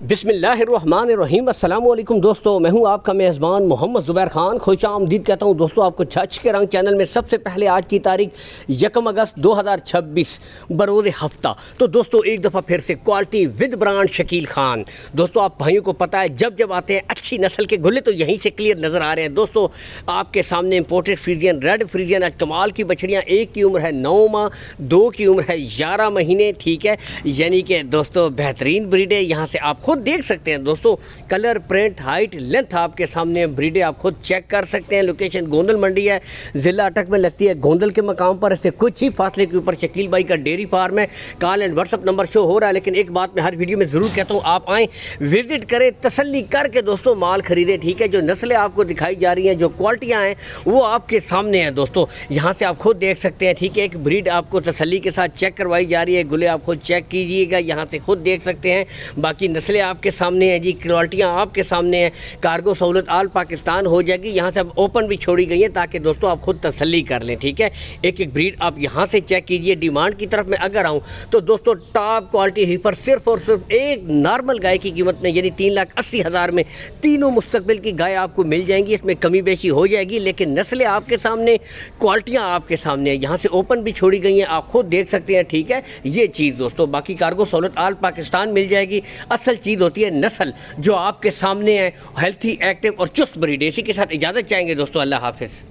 बिस्मिल्लाहिर्रहमानिर्रहीम। अस्सलाम वालेकुम दोस्तों, मैं हूं आपका मेज़बान मोहम्मद ज़ुबैर ख़ान। खुश आमदीद कहता हूं दोस्तों आपको छछ के रंग चैनल में। सबसे पहले आज की तारीख 1 अगस्त 2026 बरोज़ हफ्ता। तो दोस्तों एक दफ़ा फिर से quality with brand Shakeel Khan. दोस्तों आप भाइयों को पता है जब जब आते हैं अच्छी नस्ल के गुल्ले तो यहीं से क्लियर नज़र आ रहे हैं। दोस्तों आपके सामने इंपोर्टेड फ्रीजियन रेड फ्रीजियन आज कमाल की बछड़ियाँ। एक की उम्र है 9 माह, 2 की उम्र है 11 महीने। ठीक है, यानी कि दोस्तों बेहतरीन ब्रीड है। यहाँ से आप खुद देख सकते हैं दोस्तों, कलर, प्रिंट, हाइट, लेंथ आपके सामने ब्रीडें आप खुद चेक कर सकते हैं। लोकेशन गोंदल मंडी है, ज़िला अटक में लगती है। गोंदल के मकाम पर इससे कुछ ही फासले के ऊपर शकील भाई का डेयरी फार्म है। Call and WhatsApp number show हो रहा है, लेकिन एक बात मैं हर वीडियो में ज़रूर कहता हूँ, आप आएँ, विजिट करें, तसल्ली करके दोस्तों माल खरीदें। ठीक है, जो नस्लें आपको दिखाई जा रही हैं, जो क्वालिटियाँ हैं वो आपके सामने हैं दोस्तों। यहाँ से आप खुद देख सकते हैं। ठीक है, एक ब्रीड आपको तसल्ली के साथ चेक करवाई जा रही है। गुले आप खुद चेक कीजिएगा, यहाँ से खुद देख सकते हैं। बाकी नस्लें आपके सामने हैं जी, क्वालिटियाँ आपके सामने हैं। कार्गो सहूलत आल पाकिस्तान हो जाएगी। यहाँ से अब ओपन भी छोड़ी गई है ताकि दोस्तों आप खुद तसल्ली कर लें। ठीक है, एक एक ब्रीड आप यहाँ से चेक कीजिए। डिमांड की तरफ मैं अगर आऊँ तो दोस्तों टॉप क्वालिटी हीफर सिर्फ और सिर्फ एक नॉर्मल गाय की कीमत में, यानी 3,80,000 में तीनों मुस्तकबिल की गाय आपको मिल जाएंगी। इसमें कमी बेशी हो जाएगी, लेकिन नस्लें आपके सामने, क्वालिटियाँ आपके सामने हैं। यहाँ से ओपन भी छोड़ी गई हैं, आप खुद देख सकते हैं। ठीक है, ये चीज़ दोस्तों, बाकी कार्गो सहूलत आल पाकिस्तान मिल जाएगी। असल चीज़ होती है नस्ल जो आपके सामने है, हेल्थी, एक्टिव और चुस्त ब्रीड। इसी के साथ इजाज़त चाहेंगे दोस्तों, अल्लाह हाफिज़।